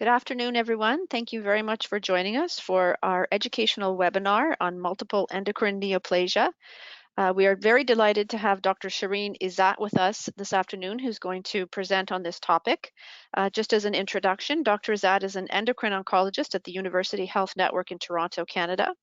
Good afternoon, everyone. Thank you very much for joining us for our educational webinar on multiple endocrine neoplasia. We are very delighted to have Dr. Shereen Ezzat with us this afternoon, who's going to present on this topic. Just as an introduction, Dr. Ezzat is an endocrine oncologist at the University Health Network in Toronto, Canada.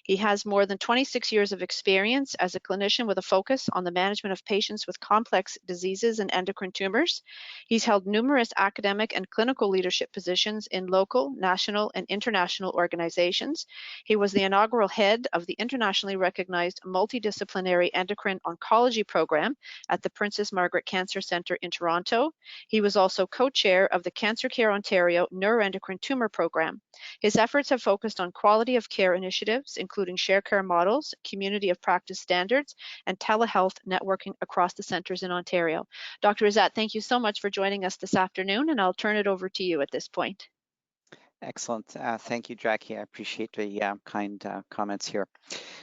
He has more than 26 years of experience as a clinician with a focus on the management of patients with complex diseases and endocrine tumors. He's held numerous academic and clinical leadership positions in local, national, and international organizations. He was the inaugural head of the internationally recognized multidisciplinary endocrine oncology program at the Princess Margaret Cancer Centre in Toronto. He was also co-chair of the Cancer Care Ontario Neuroendocrine Tumor Program. His efforts have focused on quality of care initiatives, including share care models, community of practice standards, and telehealth networking across the centres in Ontario. Dr. Ezzat, thank you so much for joining us this afternoon, and I'll turn it over to you at this point. Excellent. Thank you, Jackie. I appreciate the kind comments here.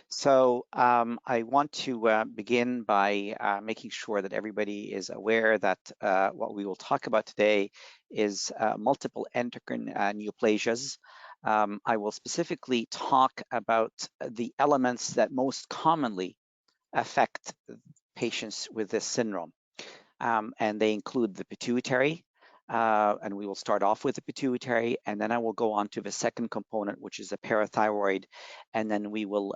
So I want to begin by making sure that everybody is aware that what we will talk about today is multiple endocrine neoplasias. I will specifically talk about the elements that most commonly affect patients with this syndrome. And they include the pituitary, and we will start off with the pituitary, and then I will go on to the second component, which is the parathyroid, and then we will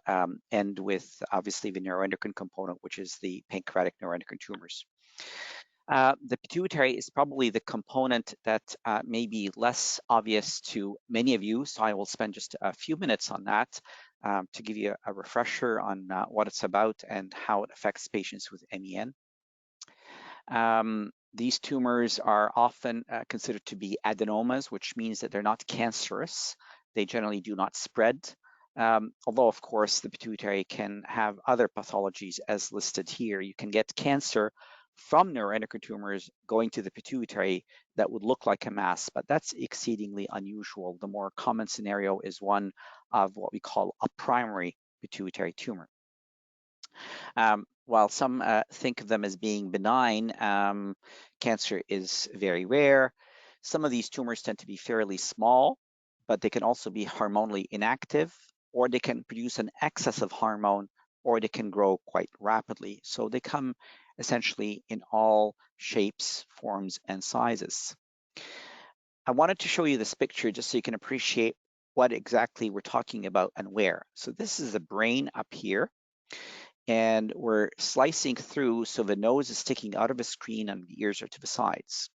end with obviously the neuroendocrine component, which is the pancreatic neuroendocrine tumors. The pituitary is probably the component that may be less obvious to many of you, so I will spend just a few minutes on that to give you a refresher on what it's about and how it affects patients with MEN. These tumors are often considered to be adenomas, which means that they're not cancerous. They generally do not spread, although of course the pituitary can have other pathologies as listed here. You can get cancer from neuroendocrine tumors going to the pituitary that would look like a mass, but that's exceedingly unusual. The more common scenario is one of what we call a primary pituitary tumor. While some think of them as being benign, cancer is very rare. Some of these tumors tend to be fairly small, but they can also be hormonally inactive, or they can produce an excess of hormone, or they can grow quite rapidly. So they come essentially in all shapes, forms, and sizes. I wanted to show you this picture just so you can appreciate what exactly we're talking about and where. So this is the brain up here, and we're slicing through so the nose is sticking out of the screen and the ears are to the sides.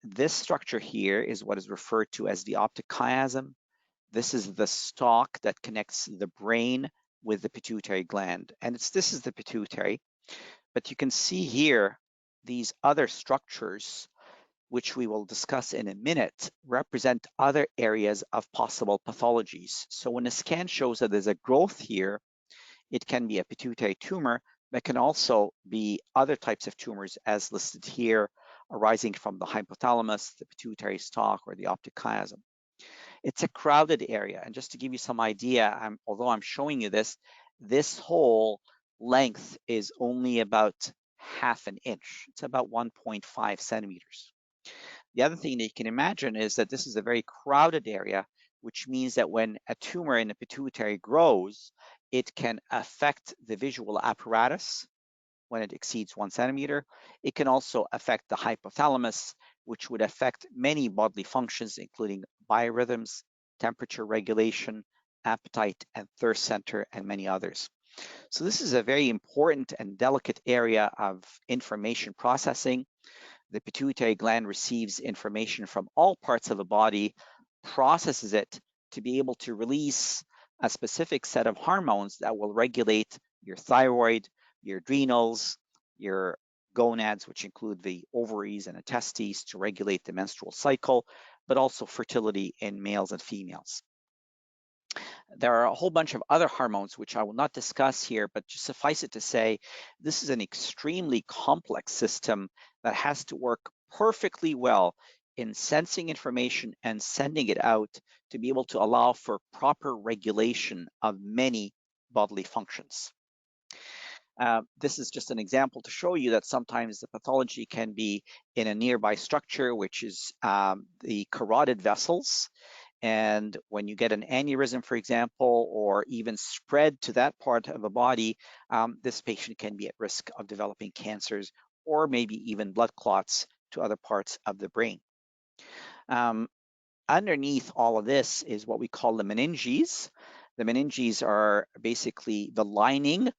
This structure here is what is referred to as the optic chiasm. This is the stalk that connects the brain with the pituitary gland, and this is the pituitary. But you can see here these other structures, which we will discuss in a minute, represent other areas of possible pathologies. So when a scan shows that there's a growth here, it can be a pituitary tumor, but can also be other types of tumors as listed here, arising from the hypothalamus, the pituitary stalk, or the optic chiasm. It's a crowded area, and just to give you some idea, although I'm showing you this whole length is only about ½ an inch. It's about 1.5 centimeters. The other thing that you can imagine is that this is a very crowded area, which means that when a tumor in the pituitary grows, it can affect the visual apparatus when it exceeds 1 centimeter. It can also affect the hypothalamus, which would affect many bodily functions, including biorhythms, temperature regulation, appetite and thirst center, and many others. So this is a very important and delicate area of information processing. The pituitary gland receives information from all parts of the body, processes it to be able to release a specific set of hormones that will regulate your thyroid, your adrenals, your gonads, which include the ovaries and the testes, to regulate the menstrual cycle, but also fertility in males and females. There are a whole bunch of other hormones, which I will not discuss here, but just suffice it to say, this is an extremely complex system that has to work perfectly well in sensing information and sending it out to be able to allow for proper regulation of many bodily functions. This is just an example to show you that sometimes the pathology can be in a nearby structure, which is the carotid vessels. And when you get an aneurysm, for example, or even spread to that part of the body, this patient can be at risk of developing cancers or maybe even blood clots to other parts of the brain. Underneath all of this is what we call the meninges. The meninges are basically the lining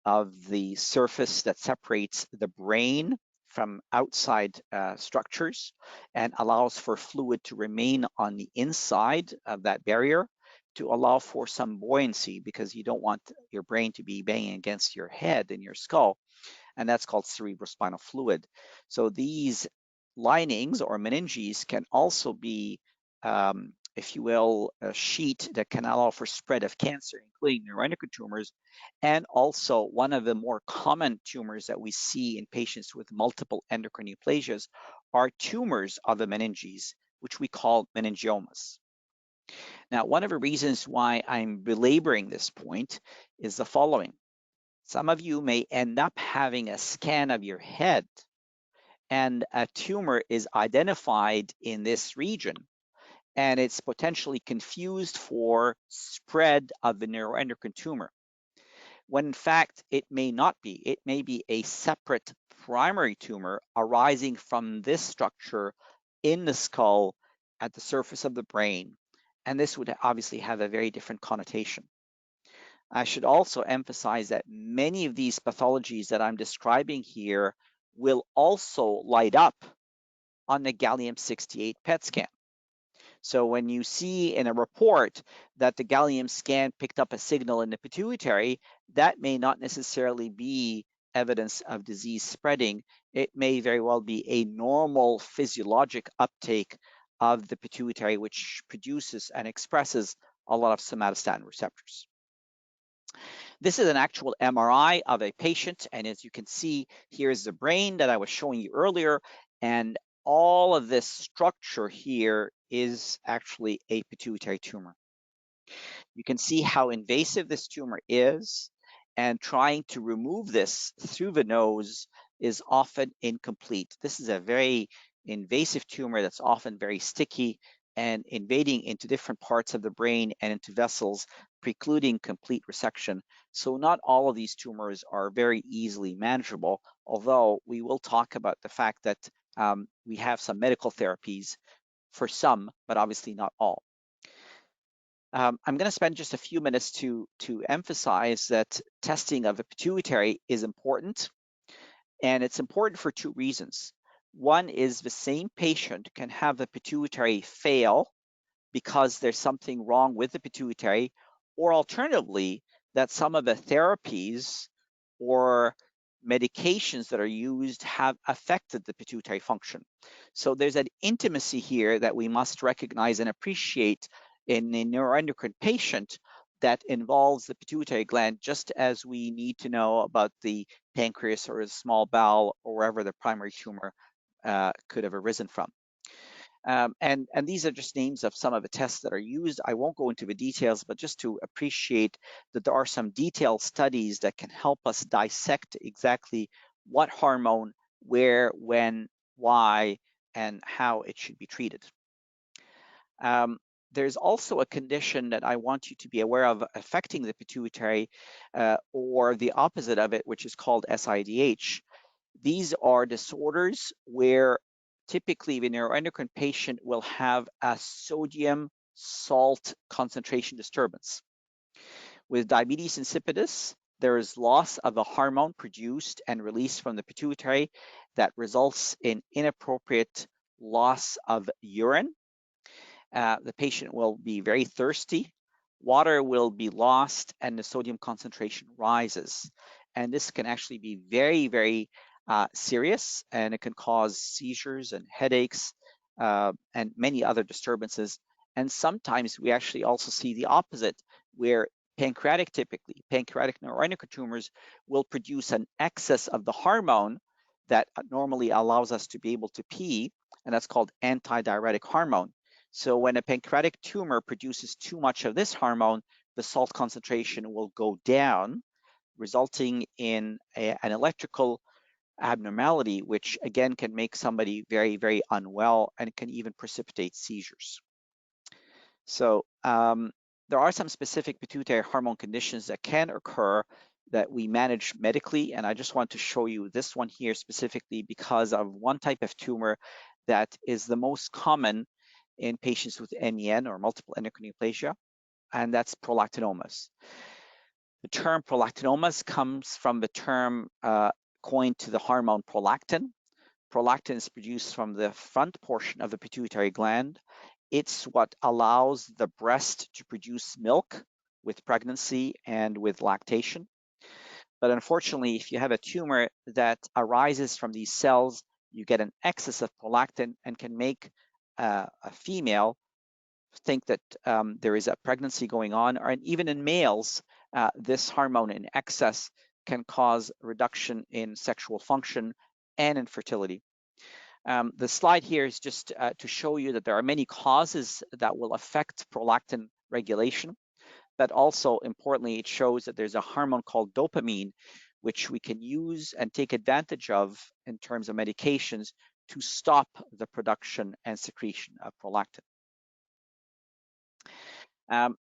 of the surface that separates the brain from outside structures and allows for fluid to remain on the inside of that barrier to allow for some buoyancy, because you don't want your brain to be banging against your head and your skull, and that's called cerebrospinal fluid. So these linings or meninges can also be, if you will, a sheet that can allow for spread of cancer, including neuroendocrine tumors, and also one of the more common tumors that we see in patients with multiple endocrine neoplasias are tumors of the meninges, which we call meningiomas. Now, one of the reasons why I'm belaboring this point is the following. Some of you may end up having a scan of your head and a tumor is identified in this region, and it's potentially confused for spread of the neuroendocrine tumor, when in fact it may not be. It may be a separate primary tumor arising from this structure in the skull at the surface of the brain, and this would obviously have a very different connotation. I should also emphasize that many of these pathologies that I'm describing here will also light up on the gallium-68 PET scan. So when you see in a report that the gallium scan picked up a signal in the pituitary, that may not necessarily be evidence of disease spreading. It may very well be a normal physiologic uptake of the pituitary, which produces and expresses a lot of somatostatin receptors. This is an actual MRI of a patient, and as you can see, here's the brain that I was showing you earlier, and all of this structure here is actually a pituitary tumor. You can see how invasive this tumor is, and trying to remove this through the nose is often incomplete. This is a very invasive tumor that's often very sticky and invading into different parts of the brain and into vessels, precluding complete resection. So not all of these tumors are very easily manageable, although we will talk about the fact that we have some medical therapies for some, but obviously not all. I'm going to spend just a few minutes to emphasize that testing of the pituitary is important, and it's important for two reasons. One is the same patient can have the pituitary fail because there's something wrong with the pituitary, or alternatively, that some of the therapies or medications that are used have affected the pituitary function. So there's an intimacy here that we must recognize and appreciate in a neuroendocrine patient that involves the pituitary gland, just as we need to know about the pancreas or the small bowel or wherever the primary tumor could have arisen from. And these are just names of some of the tests that are used. I won't go into the details, but just to appreciate that there are some detailed studies that can help us dissect exactly what hormone, where, when, why, and how it should be treated. There's also a condition that I want you to be aware of affecting the pituitary, or the opposite of it, which is called SIDH. These are disorders where typically the neuroendocrine patient will have a sodium salt concentration disturbance. With diabetes insipidus, there is loss of a hormone produced and released from the pituitary that results in inappropriate loss of urine. The patient will be very thirsty, water will be lost, and the sodium concentration rises. And this can actually be very, very serious, and it can cause seizures and headaches and many other disturbances. And sometimes we actually also see the opposite, where pancreatic neuroendocrine tumors will produce an excess of the hormone that normally allows us to be able to pee, and that's called antidiuretic hormone. So when a pancreatic tumor produces too much of this hormone, the salt concentration will go down, resulting in an electrical abnormality, which again can make somebody very, very unwell and can even precipitate seizures. So there are some specific pituitary hormone conditions that can occur that we manage medically, and I just want to show you this one here specifically because of one type of tumor that is the most common in patients with MEN or multiple endocrine neoplasia, and that's prolactinomas. The term prolactinomas comes from the term coined to the hormone prolactin. Prolactin is produced from the front portion of the pituitary gland. It's what allows the breast to produce milk with pregnancy and with lactation. But unfortunately, if you have a tumor that arises from these cells, you get an excess of prolactin and can make a female think that there is a pregnancy going on, or even in males, this hormone in excess can cause reduction in sexual function and infertility. The slide here is just to show you that there are many causes that will affect prolactin regulation, but also importantly, it shows that there's a hormone called dopamine, which we can use and take advantage of in terms of medications to stop the production and secretion of prolactin.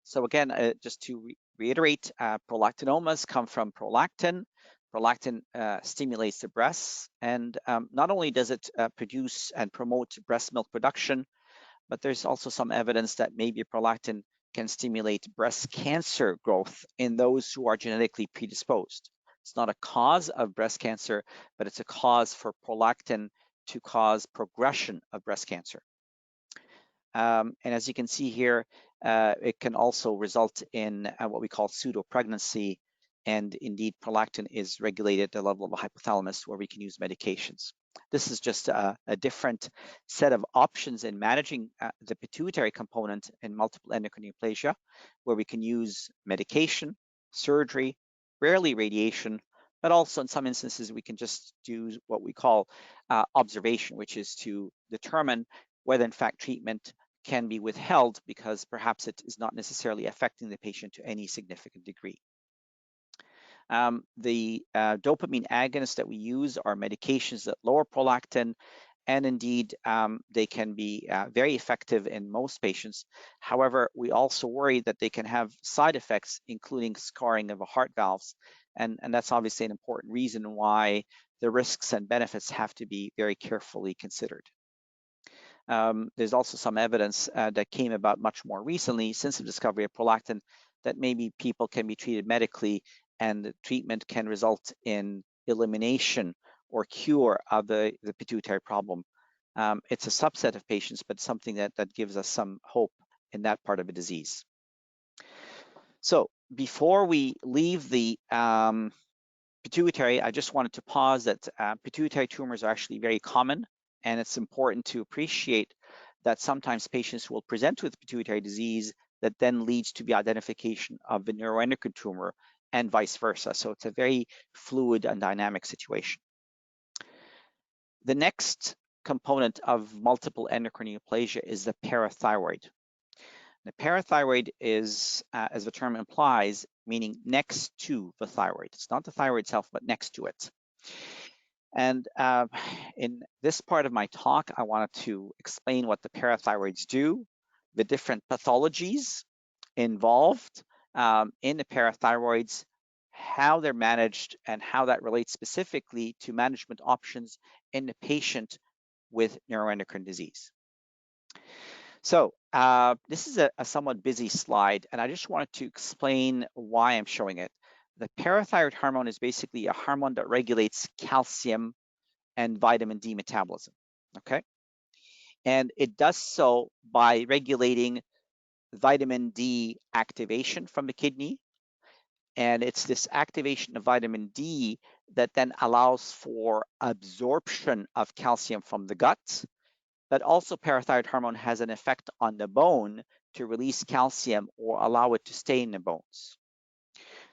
So again, just to reiterate, prolactinomas come from prolactin. Prolactin stimulates the breasts, and not only does it produce and promote breast milk production, but there's also some evidence that maybe prolactin can stimulate breast cancer growth in those who are genetically predisposed. It's not a cause of breast cancer, but it's a cause for prolactin to cause progression of breast cancer. And as you can see here, it can also result in what we call pseudo-pregnancy, and indeed prolactin is regulated at the level of the hypothalamus where we can use medications. This is just a different set of options in managing the pituitary component in multiple endocrine neoplasia, where we can use medication, surgery, rarely radiation, but also in some instances we can just do what we call observation, which is to determine whether in fact treatment can be withheld because perhaps it is not necessarily affecting the patient to any significant degree. The dopamine agonists that we use are medications that lower prolactin, and indeed they can be very effective in most patients. However, we also worry that they can have side effects, including scarring of the heart valves, and that's obviously an important reason why the risks and benefits have to be very carefully considered. There's also some evidence that came about much more recently since the discovery of prolactin that maybe people can be treated medically and the treatment can result in elimination or cure of the pituitary problem. It's a subset of patients, but something that gives us some hope in that part of the disease. So before we leave the pituitary, I just wanted to pause that pituitary tumors are actually very common, and it's important to appreciate that sometimes patients will present with pituitary disease that then leads to the identification of the neuroendocrine tumor and vice versa. So it's a very fluid and dynamic situation. The next component of multiple endocrine neoplasia is the parathyroid. The parathyroid is, as the term implies, meaning next to the thyroid. It's not the thyroid itself, but next to it. And in this part of my talk, I wanted to explain what the parathyroids do, the different pathologies involved in the parathyroids, how they're managed, and how that relates specifically to management options in the patient with neuroendocrine disease. So this is a somewhat busy slide, and I just wanted to explain why I'm showing it. The parathyroid hormone is basically a hormone that regulates calcium and vitamin D metabolism, okay? And it does so by regulating vitamin D activation from the kidney. And it's this activation of vitamin D that then allows for absorption of calcium from the gut. But also parathyroid hormone has an effect on the bone to release calcium or allow it to stay in the bones.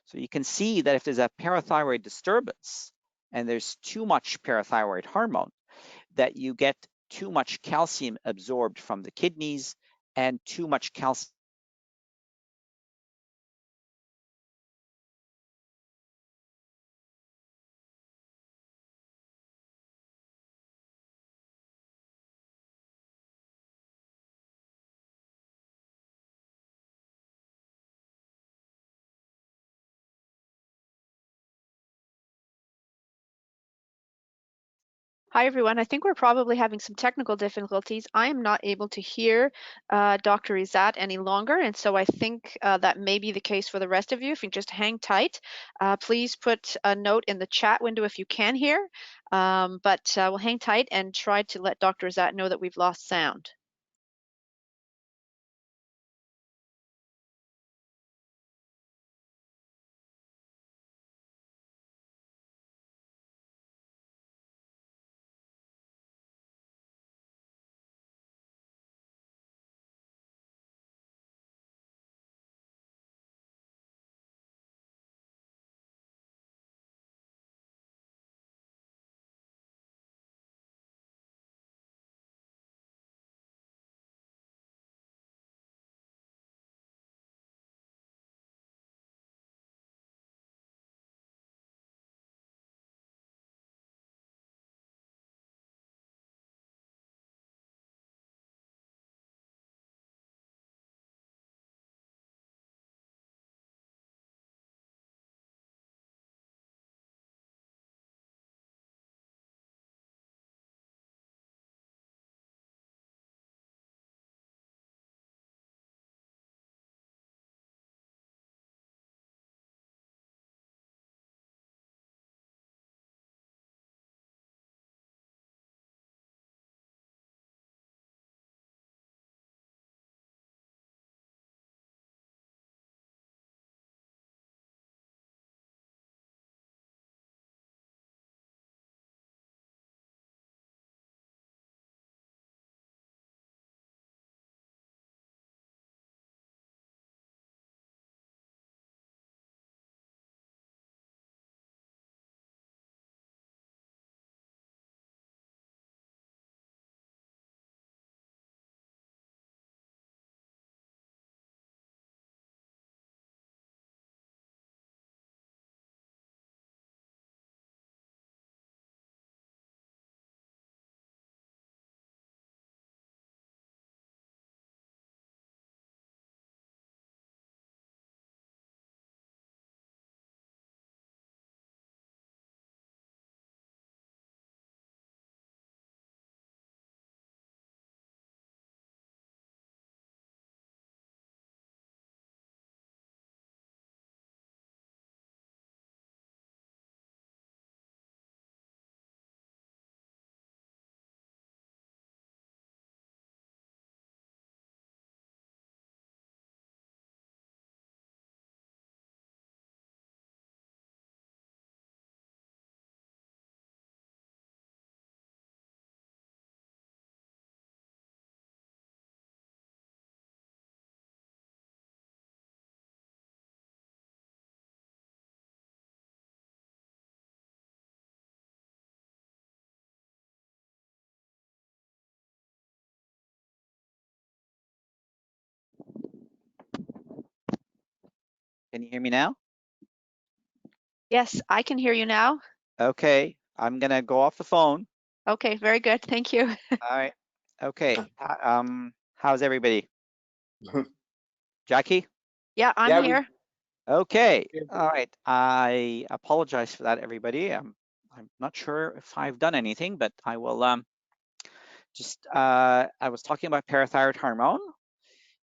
So you can see that if there's a parathyroid disturbance and there's too much parathyroid hormone, that you get too much calcium absorbed from the kidneys and too much calcium Hi, everyone. I think we're probably having some technical difficulties. I am not able to hear Dr. Ezzat any longer, and so I think that may be the case for the rest of you. If you just hang tight, please put a note in the chat window if you can hear, but we'll hang tight and try to let Dr. Ezzat know that we've lost sound. Can you hear me now? Yes, I can hear you now. Okay, I'm gonna go off the phone. Okay, very good. Thank you. All right. Okay. How's everybody? Jackie? Yeah, I'm Yeah, here. Okay. All right. I apologize for that, everybody. I'm not sure if I've done anything, but I will I was talking about parathyroid hormone,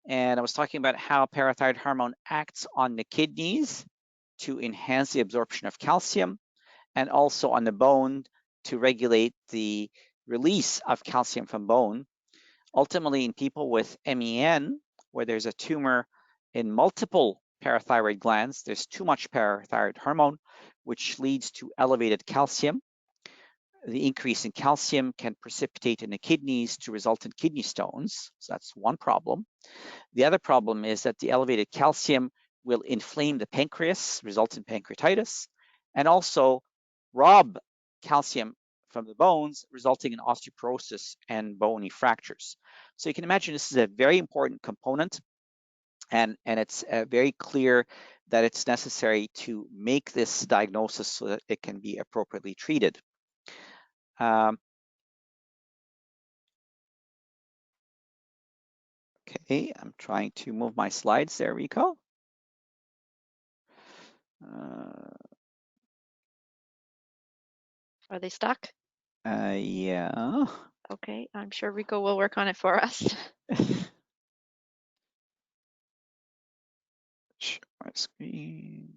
and I was talking about how parathyroid hormone acts on the kidneys to enhance the absorption of calcium, and also on the bone to regulate the release of calcium from bone. Ultimately, in people with MEN, where there's a tumor in multiple parathyroid glands, there's too much parathyroid hormone, which leads to elevated calcium. The increase in calcium can precipitate in the kidneys to result in kidney stones. So that's one problem. The other problem is that the elevated calcium will inflame the pancreas, result in pancreatitis, and also rob calcium from the bones, resulting in osteoporosis and bony fractures. So you can imagine this is a very important component, and it's very clear that it's necessary to make this diagnosis so that it can be appropriately treated. Okay, I'm trying to move my slides. There we go. Are they stuck? Yeah. Okay, I'm sure Rico will work on it for us. Share my screen.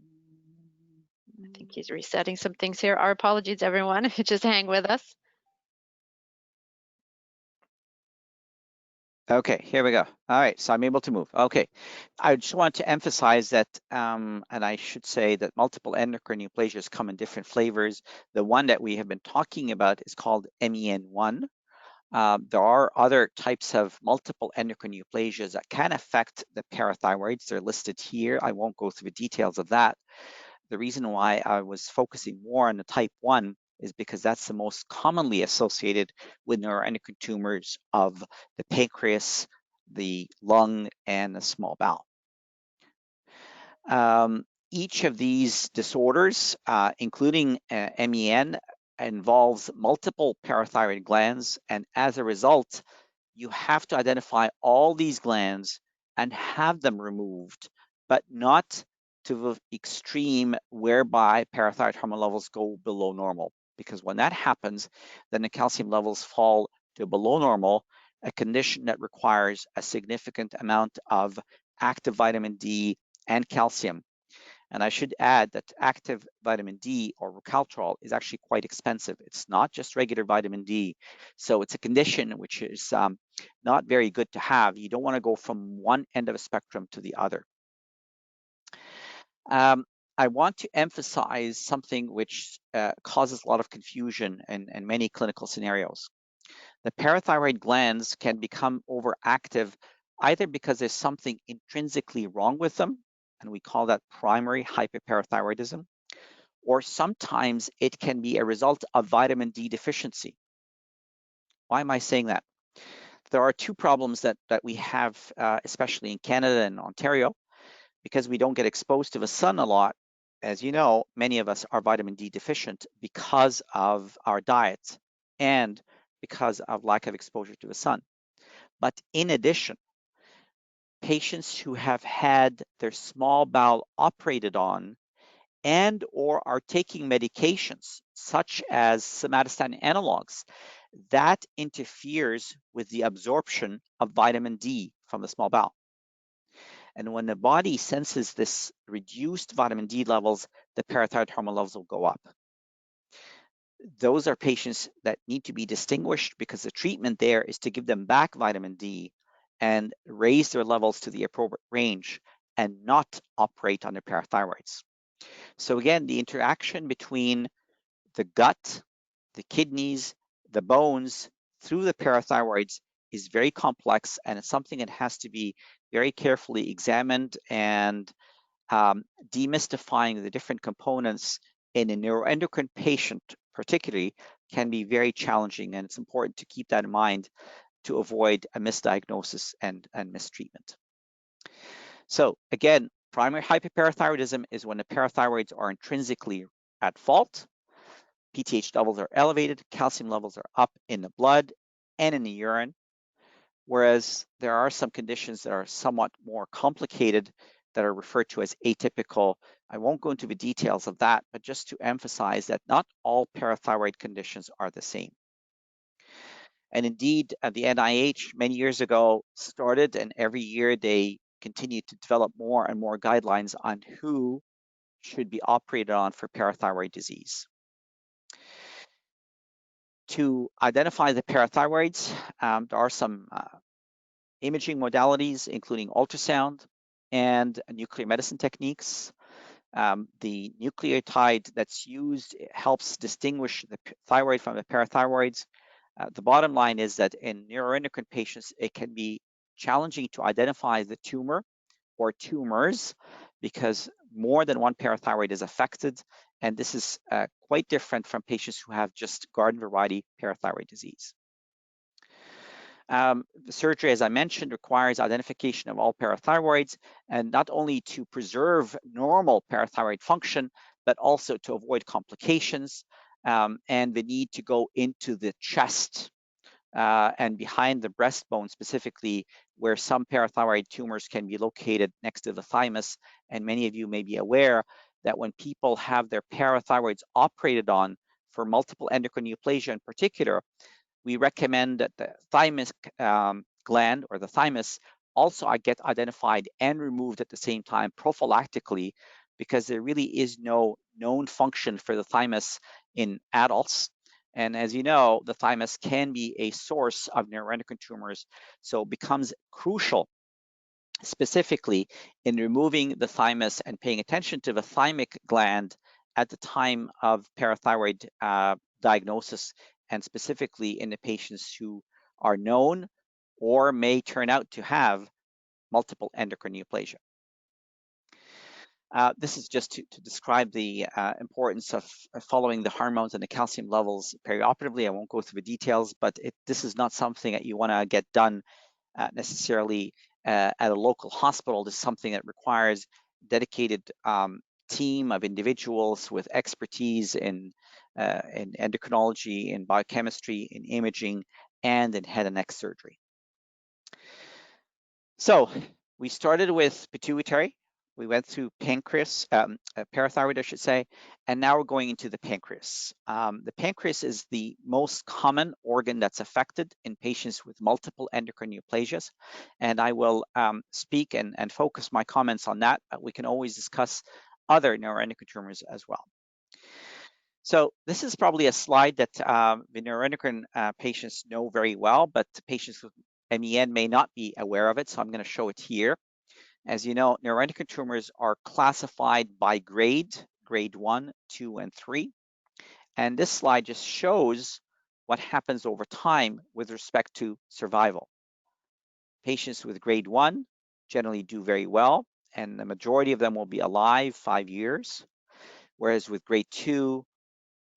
I think he's resetting some things here. Our apologies, everyone. Just hang with us. Okay, here we go. All right, so I'm able to move. Okay, I just want to emphasize that, and I should say that multiple endocrine neoplasias come in different flavors. The one that we have been talking about is called MEN1. There are other types of multiple endocrine neoplasias that can affect the parathyroids. They're listed here. I won't go through the details of that. The reason why I was focusing more on the type 1 is because that's the most commonly associated with neuroendocrine tumors of the pancreas, the lung, and the small bowel. Each of these disorders, including MEN, involves multiple parathyroid glands, and as a result, you have to identify all these glands and have them removed, but not to the extreme whereby parathyroid hormone levels go below normal. Because when that happens, then the calcium levels fall to below normal, a condition that requires a significant amount of active vitamin D and calcium. And I should add that active vitamin D, or Rucaltrol, is actually quite expensive. It's not just regular vitamin D. So it's a condition which is not very good to have. You don't want to go from one end of a spectrum to the other. I want to emphasize something which causes a lot of confusion in many clinical scenarios. The parathyroid glands can become overactive either because there's something intrinsically wrong with them, and we call that primary hyperparathyroidism, or sometimes it can be a result of vitamin D deficiency. Why am I saying that? There are two problems that we have, especially in Canada and Ontario, because we don't get exposed to the sun a lot. As you know, many of us are vitamin D deficient because of our diets and because of lack of exposure to the sun. But in addition, patients who have had their small bowel operated on and or are taking medications such as somatostatin analogs, that interferes with the absorption of vitamin D from the small bowel. And when the body senses this reduced vitamin D levels, the parathyroid hormone levels will go up. Those are patients that need to be distinguished because the treatment there is to give them back vitamin D and raise their levels to the appropriate range and not operate on their parathyroids. So again, the interaction between the gut, the kidneys, the bones, through the parathyroids is very complex, and it's something that has to be very carefully examined, and demystifying the different components in a neuroendocrine patient particularly can be very challenging, and it's important to keep that in mind to avoid a misdiagnosis and mistreatment. So again, primary hyperparathyroidism is when the parathyroids are intrinsically at fault. PTH levels are elevated, calcium levels are up in the blood and in the urine, whereas there are some conditions that are somewhat more complicated that are referred to as atypical. I won't go into the details of that, but just to emphasize that not all parathyroid conditions are the same. And indeed, the NIH many years ago started, and every year they continue to develop more and more guidelines on who should be operated on for parathyroid disease. To identify the parathyroids, there are some imaging modalities, including ultrasound and nuclear medicine techniques. The nucleotide that's used helps distinguish the thyroid from the parathyroids. The bottom line is that in neuroendocrine patients, it can be challenging to identify the tumor or tumors because more than one parathyroid is affected. And this is quite different from patients who have just garden variety parathyroid disease. The surgery, as I mentioned, requires identification of all parathyroids, and not only to preserve normal parathyroid function, but also to avoid complications and the need to go into the chest and behind the breastbone specifically, where some parathyroid tumors can be located next to the thymus. And many of you may be aware that when people have their parathyroids operated on for multiple endocrine neoplasia in particular, we recommend that the thymus gland or the thymus also get identified and removed at the same time prophylactically, because there really is no known function for the thymus in adults. And as you know, the thymus can be a source of neuroendocrine tumors, so it becomes crucial specifically in removing the thymus and paying attention to the thymic gland at the time of parathyroid diagnosis, and specifically in the patients who are known or may turn out to have multiple endocrine neoplasia. This is just to describe the importance of following the hormones and the calcium levels perioperatively. I won't go through the details, but this is not something that you want to get done necessarily at a local hospital. This is something that requires dedicated team of individuals with expertise in endocrinology, in biochemistry, in imaging, and in head and neck surgery. So we started with pituitary. We went through pancreas, parathyroid, I should say, and now we're going into the pancreas. The pancreas is the most common organ that's affected in patients with multiple endocrine neoplasias, and I will speak and focus my comments on that. We can always discuss other neuroendocrine tumors as well. So this is probably a slide that the neuroendocrine patients know very well, but the patients with MEN may not be aware of it, so I'm going to show it here. As you know, neuroendocrine tumors are classified by grade 1, 2, and 3. And this slide just shows what happens over time with respect to survival. Patients with grade 1 generally do very well, and the majority of them will be alive 5 years, whereas with grade 2,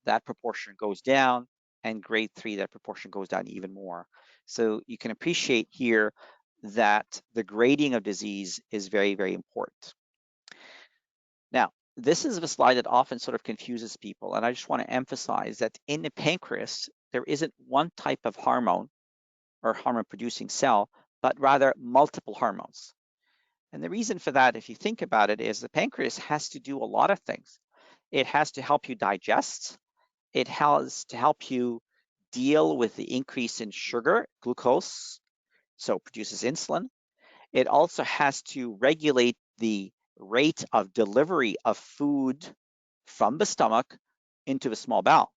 that proportion goes down, and grade 3, that proportion goes down even more. So you can appreciate here that the grading of disease is very, very important. Now, this is a slide that often sort of confuses people, and I just want to emphasize that in the pancreas, there isn't one type of hormone or hormone-producing cell, but rather multiple hormones. And the reason for that, if you think about it, is the pancreas has to do a lot of things. It has to help you digest. It has to help you deal with the increase in sugar, glucose, so it produces insulin. It also has to regulate the rate of delivery of food from the stomach into the small bowel.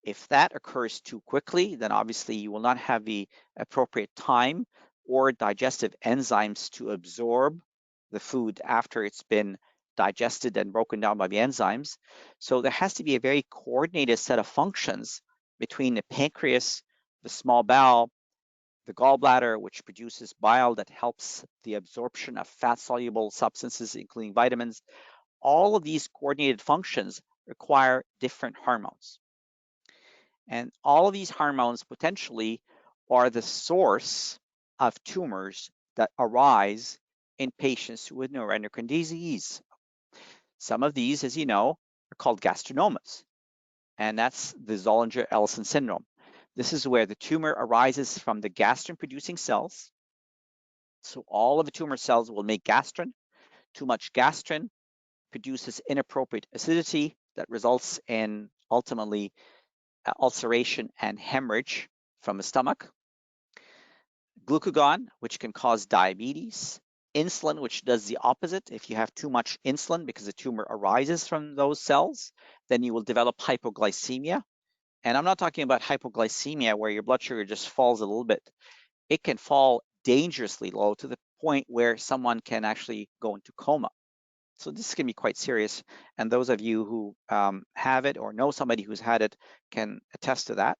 If that occurs too quickly, then obviously you will not have the appropriate time or digestive enzymes to absorb the food after it's been digested and broken down by the enzymes. So there has to be a very coordinated set of functions between the pancreas, the small bowel, the gallbladder, which produces bile that helps the absorption of fat-soluble substances, including vitamins. All of these coordinated functions require different hormones. And all of these hormones potentially are the source of tumors that arise in patients with neuroendocrine disease. Some of these, as you know, are called gastrinomas, and that's the Zollinger-Ellison syndrome. This is where the tumor arises from the gastrin-producing cells. So all of the tumor cells will make gastrin. Too much gastrin produces inappropriate acidity that results in ultimately ulceration and hemorrhage from the stomach. Glucagon, which can cause diabetes. Insulin, which does the opposite. If you have too much insulin because the tumor arises from those cells, then you will develop hypoglycemia. And I'm not talking about hypoglycemia where your blood sugar just falls a little bit. It can fall dangerously low to the point where someone can actually go into coma. So this can be quite serious. And those of you who have it or know somebody who's had it can attest to that.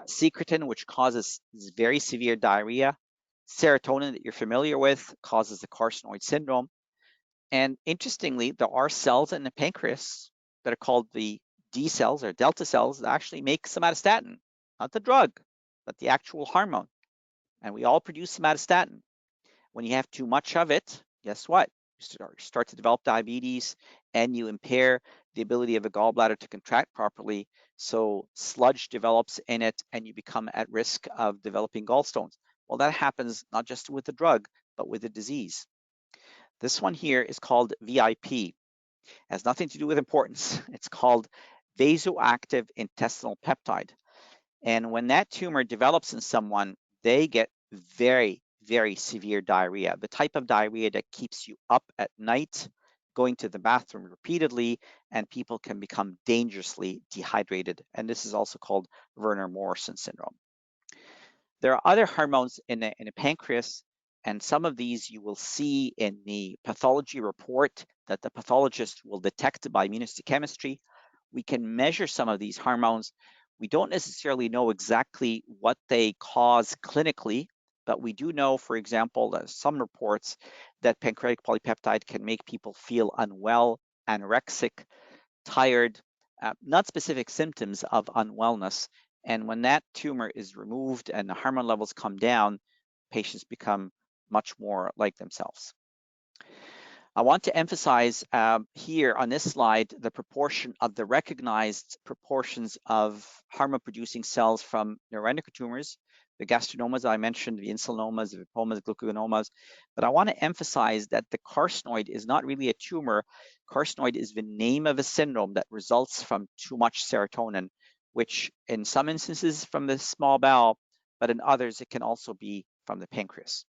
Secretin, which causes very severe diarrhea. Serotonin, that you're familiar with, causes the carcinoid syndrome. And interestingly, there are cells in the pancreas that are called the D cells or delta cells that actually make somatostatin, not the drug, but the actual hormone. And we all produce somatostatin. When you have too much of it, guess what? You start to develop diabetes, and you impair the ability of the gallbladder to contract properly. So sludge develops in it, and you become at risk of developing gallstones. Well, that happens not just with the drug, but with the disease. This one here is called VIP. It has nothing to do with importance. It's called vasoactive intestinal peptide. And when that tumor develops in someone, they get very, very severe diarrhea, the type of diarrhea that keeps you up at night, going to the bathroom repeatedly, and people can become dangerously dehydrated. And this is also called Werner-Morrison syndrome. There are other hormones in the pancreas, and some of these you will see in the pathology report that the pathologist will detect by immunohistochemistry. We can measure some of these hormones. We don't necessarily know exactly what they cause clinically, but we do know, for example, that some reports that pancreatic polypeptide can make people feel unwell, anorexic, tired, not specific symptoms of unwellness. And when that tumor is removed and the hormone levels come down, patients become much more like themselves. I want to emphasize here on this slide the proportion of the recognized proportions of hormone-producing cells from neuroendocrine tumors, the gastrinomas I mentioned, the insulinomas, the lipomas, gluconomas. But I want to emphasize that the carcinoid is not really a tumor. Carcinoid is the name of a syndrome that results from too much serotonin, which in some instances from the small bowel, but in others it can also be from the pancreas.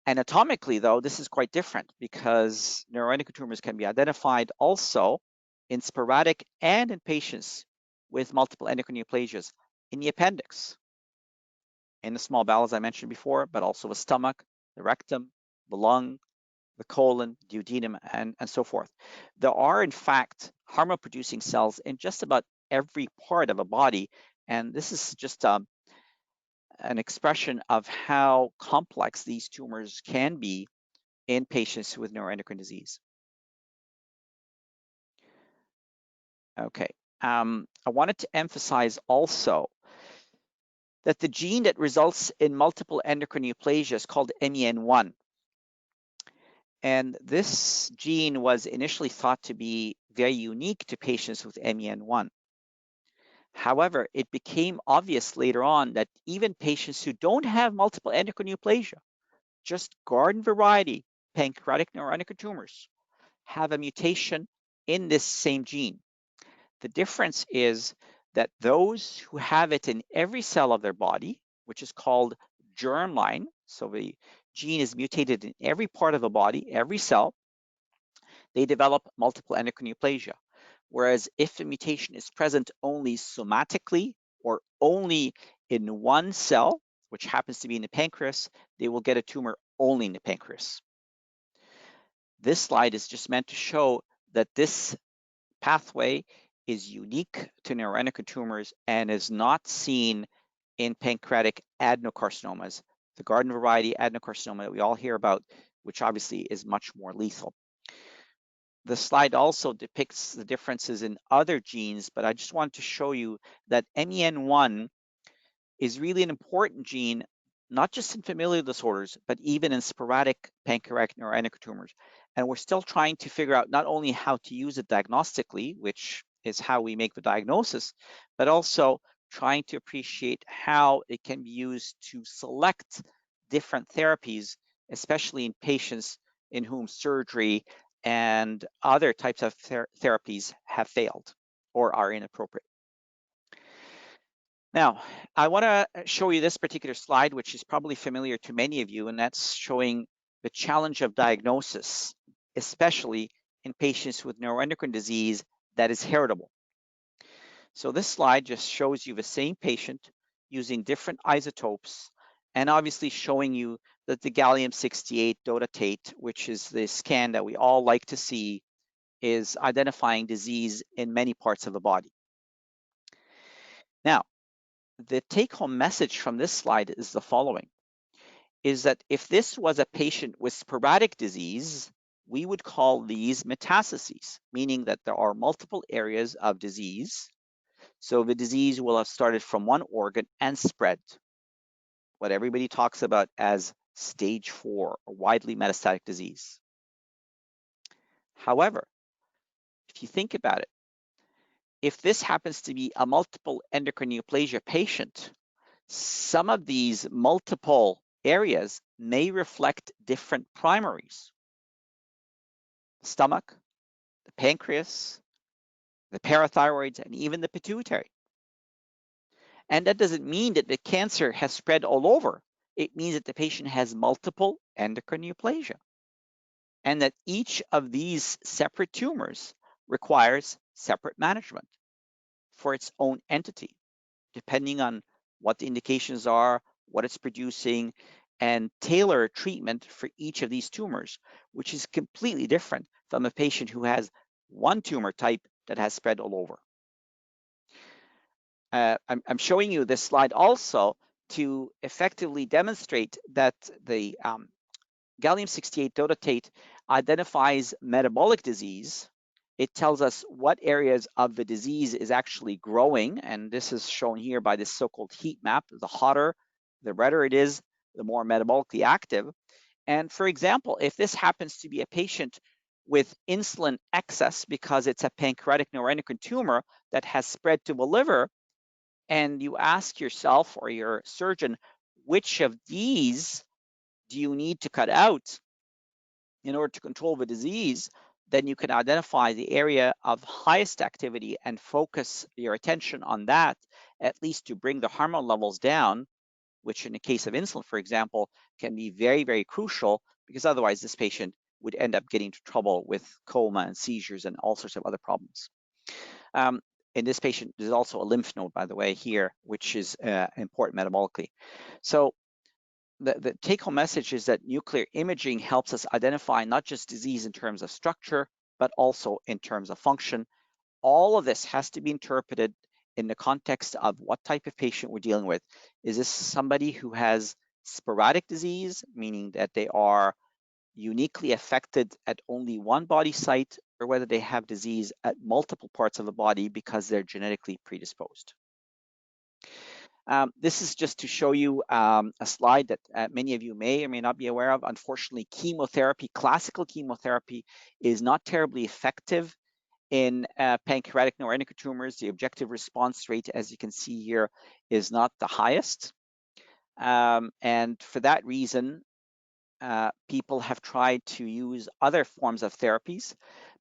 Anatomically, though, this is quite different because neuroendocrine tumors can be identified also in sporadic and in patients with multiple endocrine neoplasias in the appendix, in the small bowel, as I mentioned before, but also the stomach, the rectum, the lung, the colon, duodenum, and so forth. There are, in fact, hormone-producing cells in just about every part of a body, and this is just an expression of how complex these tumors can be in patients with neuroendocrine disease. Okay, I wanted to emphasize also that the gene that results in multiple endocrine neoplasia is called MEN1. And this gene was initially thought to be very unique to patients with MEN1. However, it became obvious later on that even patients who don't have multiple endocrine neoplasia, just garden variety pancreatic neuroendocrine tumors, have a mutation in this same gene. The difference is that those who have it in every cell of their body, which is called germline, so the gene is mutated in every part of the body, every cell, they develop multiple endocrine neoplasia. Whereas if the mutation is present only somatically or only in one cell, which happens to be in the pancreas, they will get a tumor only in the pancreas. This slide is just meant to show that this pathway is unique to neuroendocrine tumors and is not seen in pancreatic adenocarcinomas, the garden variety adenocarcinoma that we all hear about, which obviously is much more lethal. The slide also depicts the differences in other genes, but I just want to show you that MEN1 is really an important gene, not just in familial disorders, but even in sporadic pancreatic neuroendocrine tumors. And we're still trying to figure out not only how to use it diagnostically, which is how we make the diagnosis, but also trying to appreciate how it can be used to select different therapies, especially in patients in whom surgery and other types of therapies have failed or are inappropriate. Now, I want to show you this particular slide, which is probably familiar to many of you, and that's showing the challenge of diagnosis, especially in patients with neuroendocrine disease that is heritable. So this slide just shows you the same patient using different isotopes and obviously showing you that the gallium-68 dotatate, which is the scan that we all like to see, is identifying disease in many parts of the body. Now, the take-home message from this slide is the following, is that if this was a patient with sporadic disease, we would call these metastases, meaning that there are multiple areas of disease. So the disease will have started from one organ and spread, what everybody talks about as stage 4 or widely metastatic disease. However, if you think about it, if this happens to be a multiple endocrine neoplasia patient, some of these multiple areas may reflect different primaries. The stomach, the pancreas, the parathyroid, and even the pituitary. And that doesn't mean that the cancer has spread all over. It means that the patient has multiple endocrine neoplasia, and that each of these separate tumors requires separate management for its own entity, depending on what the indications are, what it's producing, and tailor treatment for each of these tumors, which is completely different from a patient who has one tumor type that has spread all over. I'm showing you this slide also to effectively demonstrate that the gallium-68 dotatate identifies metabolic disease. It tells us what areas of the disease is actually growing, and this is shown here by this so-called heat map. The hotter, the redder it is, the more metabolically active. And for example, if this happens to be a patient with insulin excess because it's a pancreatic neuroendocrine tumor that has spread to the liver, and you ask yourself or your surgeon, which of these do you need to cut out in order to control the disease, then you can identify the area of highest activity and focus your attention on that, at least to bring the hormone levels down, which in the case of insulin, for example, can be very, very crucial, because otherwise this patient would end up getting into trouble with coma and seizures and all sorts of other problems. In this patient, there's also a lymph node, by the way, here, which is important metabolically. So the take-home message is that nuclear imaging helps us identify not just disease in terms of structure, but also in terms of function. All of this has to be interpreted in the context of what type of patient we're dealing with. Is this somebody who has sporadic disease, meaning that they are uniquely affected at only one body site, or whether they have disease at multiple parts of the body because they're genetically predisposed? This is just to show you a slide that many of you may or may not be aware of. Unfortunately, chemotherapy, classical chemotherapy, is not terribly effective in pancreatic neuroendocrine tumors. The objective response rate, as you can see here, is not the highest. And for that reason, people have tried to use other forms of therapies.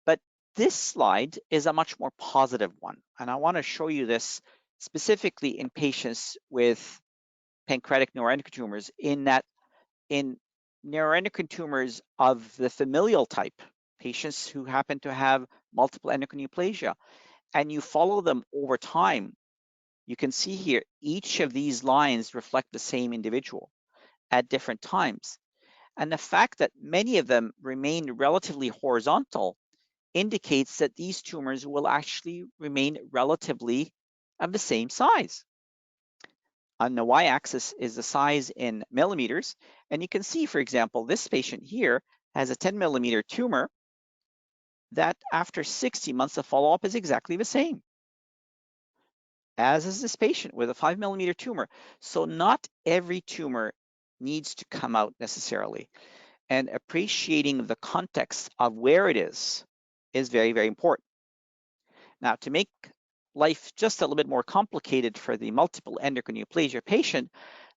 But this slide is a much more positive one. And I want to show you this specifically in patients with pancreatic neuroendocrine tumors, in that in neuroendocrine tumors of the familial type, patients who happen to have multiple endocrine neoplasia, and you follow them over time, you can see here each of these lines reflect the same individual at different times. And the fact that many of them remain relatively horizontal indicates that these tumors will actually remain relatively of the same size. On the y-axis is the size in millimeters, and you can see, for example, this patient here has a 10 millimeter tumor that after 60 months of follow-up is exactly the same, as is this patient with a 5 millimeter tumor. So not every tumor needs to come out necessarily, and appreciating the context of where it is very, very important. Now, to make life just a little bit more complicated for the multiple endocrine neoplasia patient,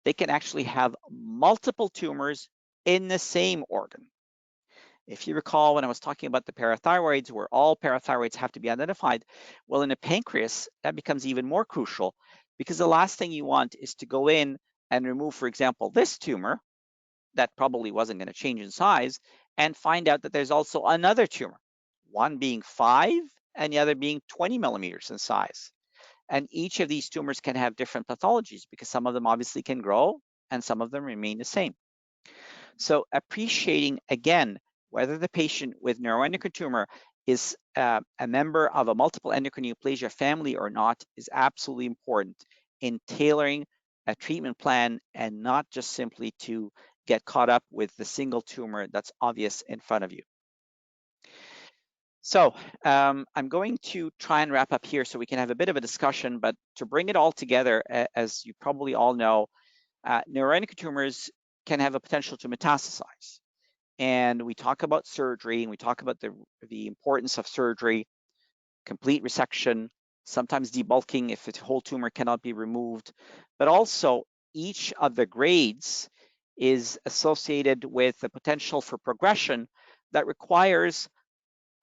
they can actually have multiple tumors in the same organ. If you recall, when I was talking about the parathyroids, where all parathyroids have to be identified, well, in the pancreas, that becomes even more crucial, because the last thing you want is to go in and remove, for example, this tumor that probably wasn't going to change in size, and find out that there's also another tumor, one being 5 and the other being 20 millimeters in size. And each of these tumors can have different pathologies, because some of them obviously can grow and some of them remain the same. So appreciating, again, whether the patient with neuroendocrine tumor is a member of a multiple endocrine neoplasia family or not is absolutely important in tailoring a treatment plan, and not just simply to get caught up with the single tumor that's obvious in front of you. So I'm going to try and wrap up here so we can have a bit of a discussion, but to bring it all together, as you probably all know, neuroendocrine tumors can have a potential to metastasize. And we talk about surgery, and we talk about the importance of surgery, complete resection, sometimes debulking if the whole tumor cannot be removed, but also each of the grades is associated with the potential for progression that requires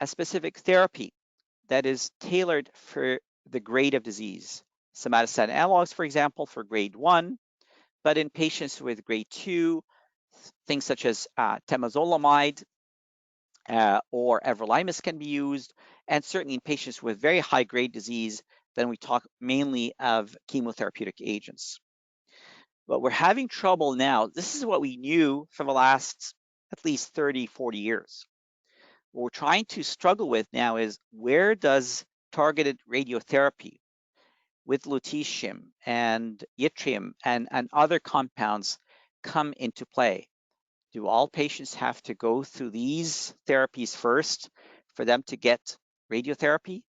a specific therapy. that is tailored for the grade of disease. Somatostatin analogs, for example, for grade 1, but in patients with grade 2, things such as temozolomide or everolimus can be used, and certainly in patients with very high-grade disease, then we talk mainly of chemotherapeutic agents. But we're having trouble now. This is what we knew for the last at least 30, 40 years. What we're trying to struggle with now is where does targeted radiotherapy with lutetium and yttrium and other compounds come into play? Do all patients have to go through these therapies first for them to get radiotherapy?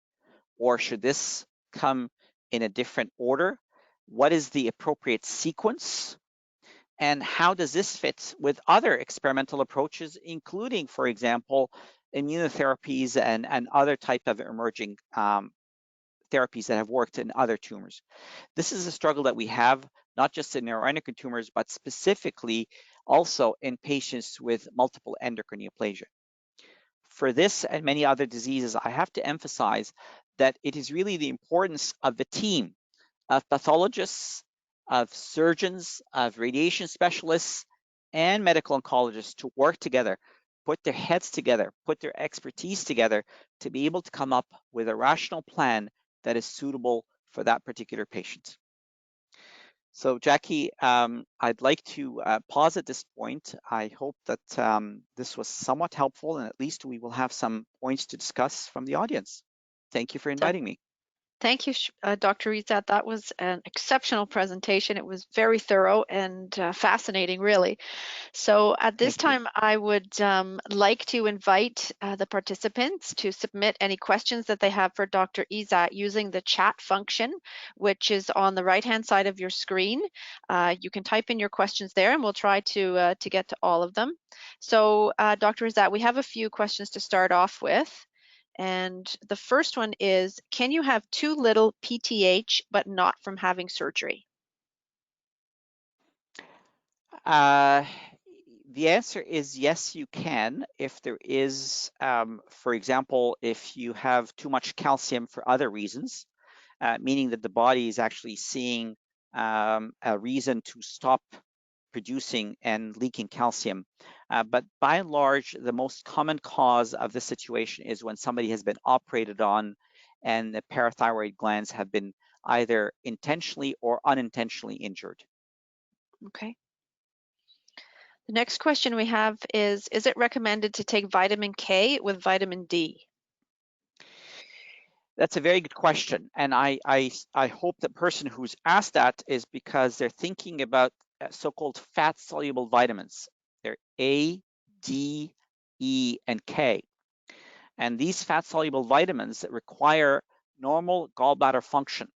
Or should this come in a different order? What is the appropriate sequence? And how does this fit with other experimental approaches, including, for example, immunotherapies and other type of emerging therapies that have worked in other tumors? This is a struggle that we have, not just in neuroendocrine tumors, but specifically also in patients with multiple endocrine neoplasia. For this and many other diseases, I have to emphasize that it is really the importance of the team of pathologists, of surgeons, of radiation specialists, and medical oncologists to work together, put their heads together, put their expertise together to be able to come up with a rational plan that is suitable for that particular patient. So Jackie, I'd like to pause at this point. I hope that this was somewhat helpful, and at least we will have some points to discuss from the audience. Thank you for inviting me. Thank you, Dr. Ezzat. That was an exceptional presentation. It was very thorough and fascinating, really. So at this time, I would like to invite the participants to submit any questions that they have for Dr. Ezzat using the chat function, which is on the right-hand side of your screen. You can type in your questions there, and we'll try to get to all of them. So, Dr. Ezzat, we have a few questions to start off with. And the first one is, can you have too little PTH but not from having surgery? The answer is yes, you can. If there is, for example, if you have too much calcium for other reasons, meaning that the body is actually seeing a reason to stop producing and leaking calcium. But by and large, the most common cause of this situation is when somebody has been operated on and the parathyroid glands have been either intentionally or unintentionally injured. Okay. The next question we have is it recommended to take vitamin K with vitamin D? That's a very good question. And I hope the person who's asked that is because they're thinking about so-called fat-soluble vitamins. They're A, D, E, and K. And these fat-soluble vitamins that require normal gallbladder function.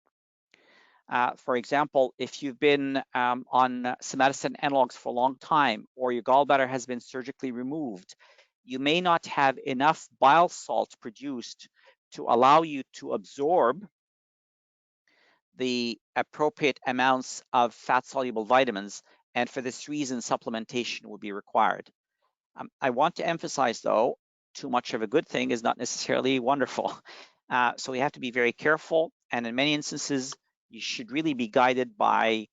For example, if you've been on somatostatin analogs for a long time, or your gallbladder has been surgically removed, you may not have enough bile salts produced to allow you to absorb the appropriate amounts of fat-soluble vitamins, and for this reason, supplementation will be required. I want to emphasize, though, too much of a good thing is not necessarily wonderful. So we have to be very careful, and in many instances, you should really be guided by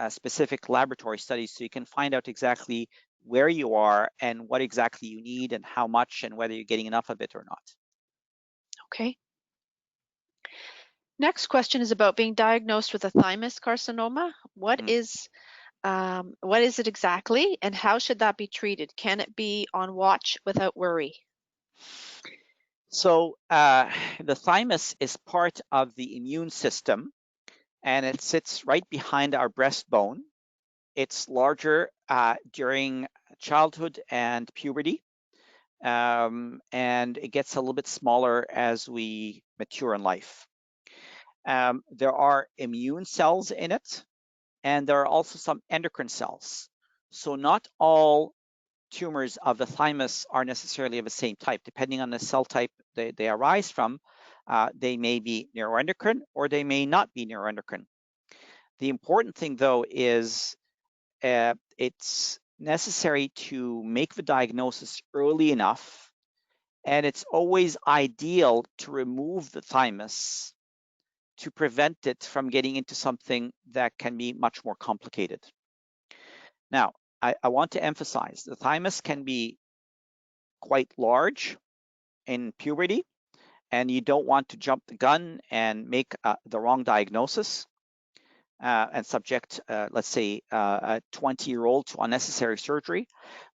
specific laboratory studies so you can find out exactly where you are and what exactly you need and how much and whether you're getting enough of it or not. Okay. Next question is about being diagnosed with a thymus carcinoma. What is it exactly, and how should that be treated? Can it be on watch without worry? So the thymus is part of the immune system, and it sits right behind our breastbone. It's larger during childhood and puberty, and it gets a little bit smaller as we mature in life. There are immune cells in it, and there are also some endocrine cells. So not all tumors of the thymus are necessarily of the same type. Depending on the cell type they arise from, they may be neuroendocrine or they may not be neuroendocrine. The important thing, though, is it's necessary to make the diagnosis early enough And it's always ideal to remove the thymus to prevent it from getting into something that can be much more complicated. Now, I want to emphasize the thymus can be quite large in puberty, and you don't want to jump the gun and make the wrong diagnosis and subject, let's say, a 20-year-old to unnecessary surgery.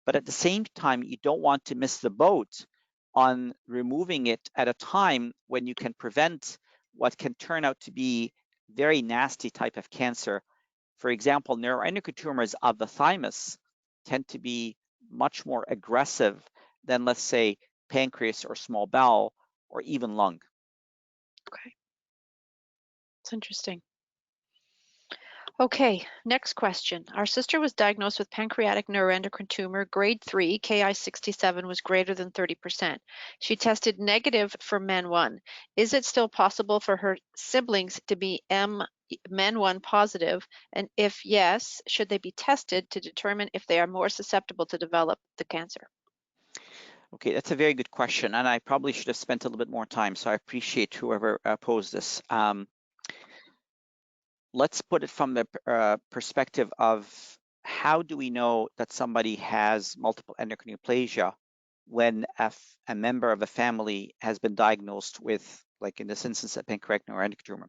But at the same time, you don't want to miss the boat on removing it at a time when you can prevent what can turn out to be very nasty type of cancer. For example, neuroendocrine tumors of the thymus tend to be much more aggressive than, let's say, pancreas or small bowel or even lung. Okay. It's interesting. Okay, next question. Our sister was diagnosed with pancreatic neuroendocrine tumor, grade 3, Ki-67 was greater than 30%. She tested negative for MEN1. Is it still possible for her siblings to be MEN1 positive? And if yes, should they be tested to determine if they are more susceptible to develop the cancer? Okay, that's a very good question, and I probably should have spent a little bit more time, so I appreciate whoever posed this. Let's put it from the perspective of how do we know that somebody has multiple endocrine neoplasia when a member of a family has been diagnosed with, like in this instance, a pancreatic neuroendocrine tumor.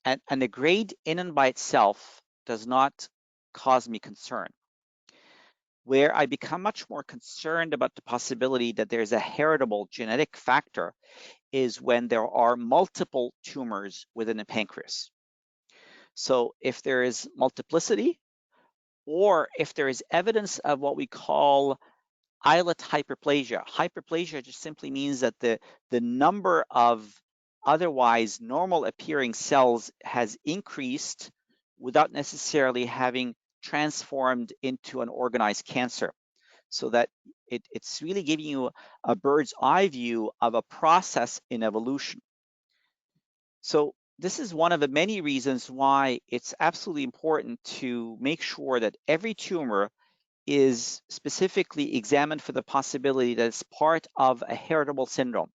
And the grade in and by itself does not cause me concern. Where I become much more concerned about the possibility that there's a heritable genetic factor is when there are multiple tumors within the pancreas. So if there is multiplicity, or if there is evidence of what we call islet hyperplasia. Hyperplasia just simply means that the number of otherwise normal appearing cells has increased without necessarily having transformed into an organized cancer. So that it's really giving you a bird's eye view of a process in evolution. So this is one of the many reasons why it's absolutely important to make sure that every tumor is specifically examined for the possibility that it's part of a heritable syndrome.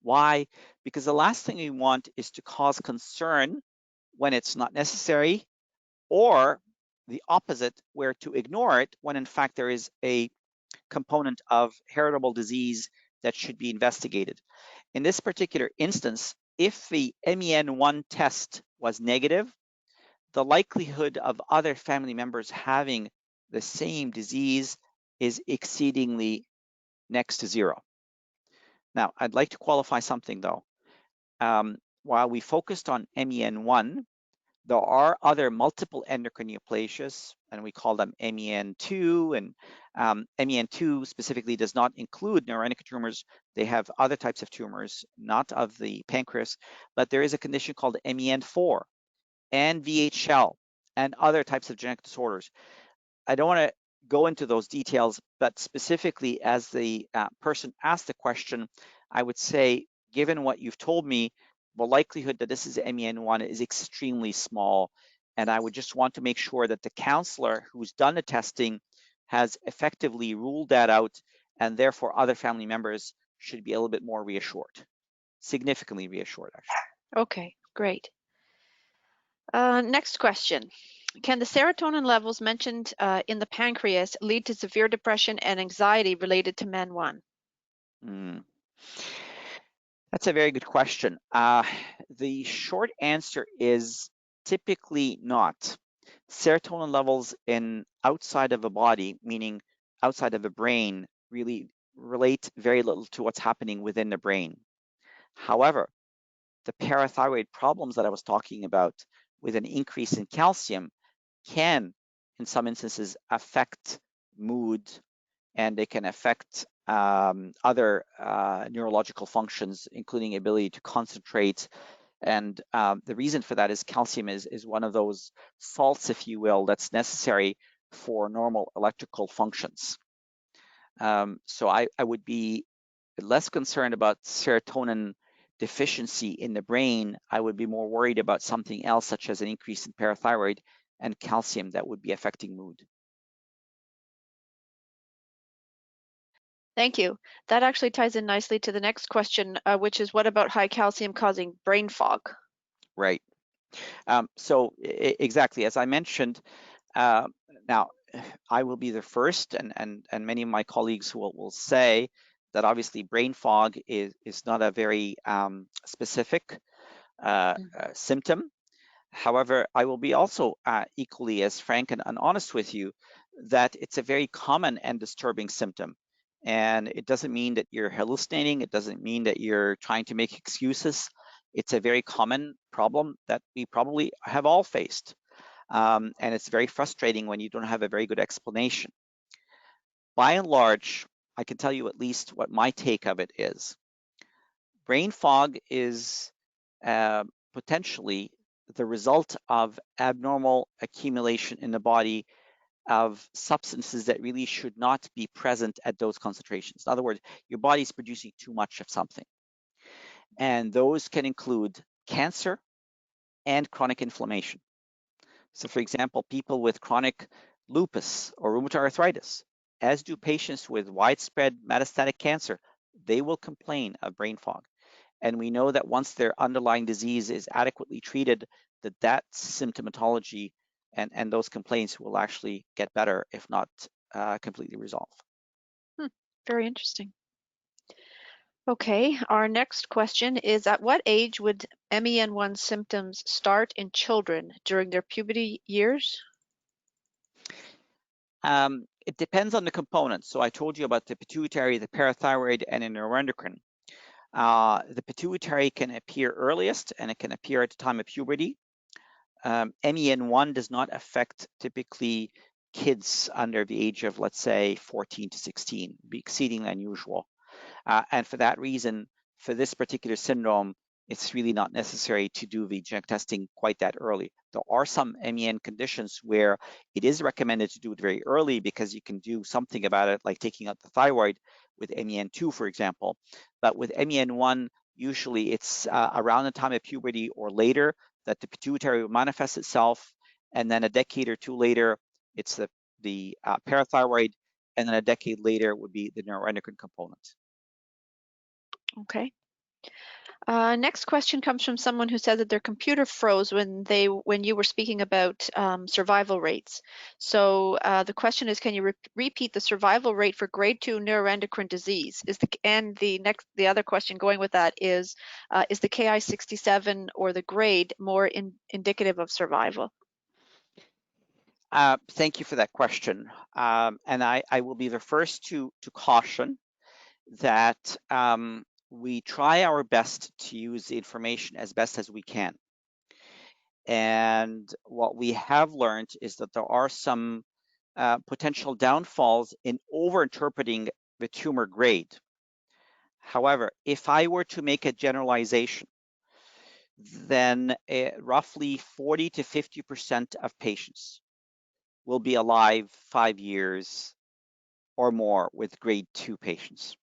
Why? Because the last thing we want is to cause concern when it's not necessary, or the opposite, where to ignore it when in fact there is a component of heritable disease that should be investigated. In this particular instance, if the MEN1 test was negative, the likelihood of other family members having the same disease is exceedingly next to zero. Now, I'd like to qualify something though. While we focused on MEN1, there are other multiple endocrine neoplasias, and we call them MEN2, and MEN2 specifically does not include neuroendocrine tumors. They have other types of tumors, not of the pancreas, but there is a condition called MEN4 and VHL and other types of genetic disorders. I don't want to go into those details, but specifically as the person asked the question, I would say, given what you've told me, the likelihood that this is MEN1 is extremely small. And I would just want to make sure that the counselor who's done the testing has effectively ruled that out, and therefore other family members should be a little bit more reassured, significantly reassured, actually. Okay, great. Next question. Can the serotonin levels mentioned in the pancreas lead to severe depression and anxiety related to MEN1? That's a very good question. The short answer is typically not. Serotonin levels in outside of a body, meaning outside of the brain, really relate very little to what's happening within the brain. However, the parathyroid problems that I was talking about with an increase in calcium can, in some instances, affect mood, and they can affect other neurological functions, including ability to concentrate. And the reason for that is calcium is one of those salts, if you will, that's necessary for normal electrical functions. So I would be less concerned about serotonin deficiency in the brain. I would be more worried about something else, such as an increase in parathyroid and calcium that would be affecting mood. Thank you. That actually ties in nicely to the next question, which is what about high calcium causing brain fog? Right. So exactly, as I mentioned, uh, now I will be the first, and many of my colleagues will say that obviously brain fog is not a very specific symptom. However, I will be also equally as frank and honest with you that it's a very common and disturbing symptom. And it doesn't mean that you're hallucinating. It doesn't mean that you're trying to make excuses. It's a very common problem that we probably have all faced. And it's very frustrating when you don't have a very good explanation. By and large, I can tell you at least what my take of it is. Brain fog is potentially the result of abnormal accumulation in the body of substances that really should not be present at those concentrations. In other words, your body is producing too much of something. And those can include cancer and chronic inflammation. So, for example, people with chronic lupus or rheumatoid arthritis, as do patients with widespread metastatic cancer, they will complain of brain fog. And we know that once their underlying disease is adequately treated, that symptomatology and those complaints will actually get better, if not completely resolve. Very interesting. Okay, our next question is at what age would MEN1 symptoms start in children during their puberty years? It depends on the components. So I told you about the pituitary, the parathyroid, and the neuroendocrine. The pituitary can appear earliest, and it can appear at the time of puberty. MEN1 does not affect typically kids under the age of, let's say, 14 to 16, be exceedingly unusual. And for that reason, for this particular syndrome, it's really not necessary to do the genetic testing quite that early. There are some MEN conditions where it is recommended to do it very early because you can do something about it, like taking out the thyroid with MEN2, for example. But with MEN1, usually it's around the time of puberty or later that the pituitary will manifest itself. And then a decade or two later, it's the parathyroid. And then a decade later would be the neuroendocrine component. Okay. Next question comes from someone who said that their computer froze when you were speaking about survival rates. So the question is, can you repeat the survival rate for grade 2 neuroendocrine disease? The other question going with that is the Ki-67 or the grade more indicative of survival? Thank you for that question. And I will be the first to caution that we try our best to use the information as best as we can. And what we have learned is that there are some potential downfalls in overinterpreting the tumor grade. However, if I were to make a generalization, then roughly 40 to 50% of patients will be alive 5 years or more with grade 2 patients.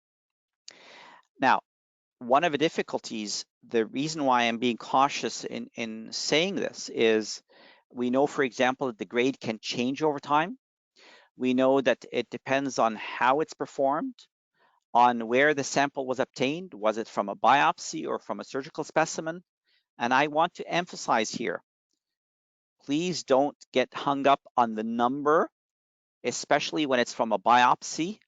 Now, one of the difficulties, the reason why I'm being cautious in saying this is we know, for example, that the grade can change over time. We know that it depends on how it's performed, on where the sample was obtained. Was it from a biopsy or from a surgical specimen? And I want to emphasize here, please don't get hung up on the number, especially when it's from a biopsy,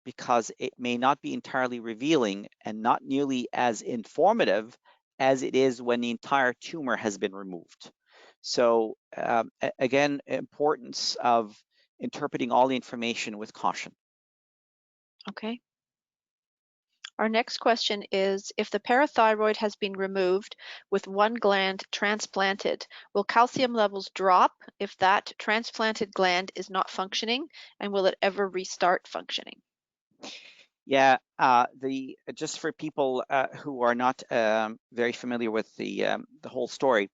because it may not be entirely revealing and not nearly as informative as it is when the entire tumor has been removed. So again, importance of interpreting all the information with caution. Okay. Our next question is, if the parathyroid has been removed with one gland transplanted, will calcium levels drop if that transplanted gland is not functioning, and will it ever restart functioning? Yeah, just for people who are not very familiar with the whole story,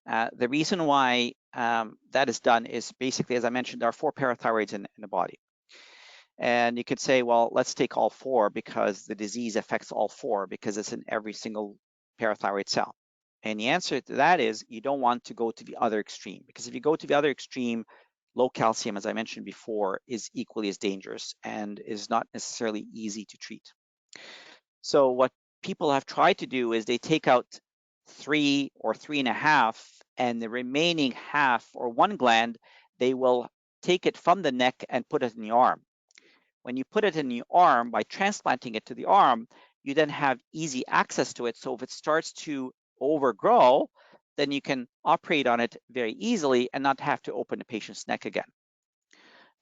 the reason why that is done is basically, as I mentioned, there are 4 parathyroids in the body. And you could say, well, let's take all 4 because the disease affects all 4 because it's in every single parathyroid cell. And the answer to that is you don't want to go to the other extreme, because if you go to the other extreme, low calcium, as I mentioned before, is equally as dangerous and is not necessarily easy to treat. So what people have tried to do is they take out 3 or 3.5, and the remaining half or one gland, they will take it from the neck and put it in the arm. When you put it in the arm, by transplanting it to the arm, you then have easy access to it. So if it starts to overgrow, then you can operate on it very easily and not have to open the patient's neck again.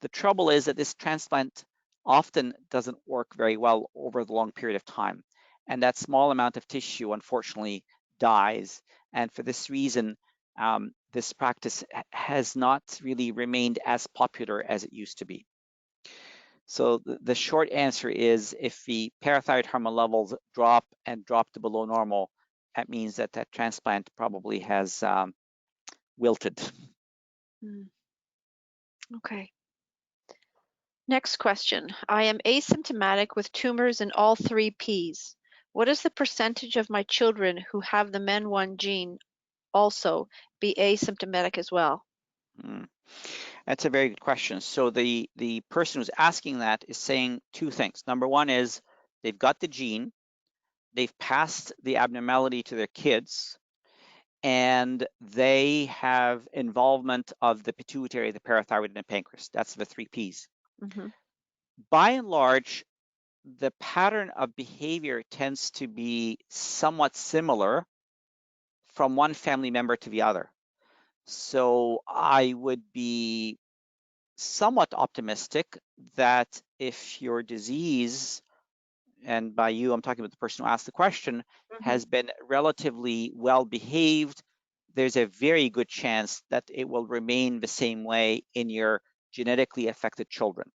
The trouble is that this transplant often doesn't work very well over the long period of time. And that small amount of tissue, unfortunately, dies. And for this reason, this practice has not really remained as popular as it used to be. So the short answer is if the parathyroid hormone levels drop and drop to below normal, that means that that transplant probably has wilted. Okay. Next question. I am asymptomatic with tumors in all 3 Ps. What is the percentage of my children who have the MEN1 gene also be asymptomatic as well? That's a very good question. So the person who's asking that is saying 2 things. Number one is they've got the gene, they've passed the abnormality to their kids, and they have involvement of the pituitary, the parathyroid, and the pancreas. That's the 3 Ps. By and large, the pattern of behavior tends to be somewhat similar from one family member to the other. So I would be somewhat optimistic that if your disease, and by you, I'm talking about the person who asked the question, has been relatively well behaved, there's a very good chance that it will remain the same way in your genetically affected children.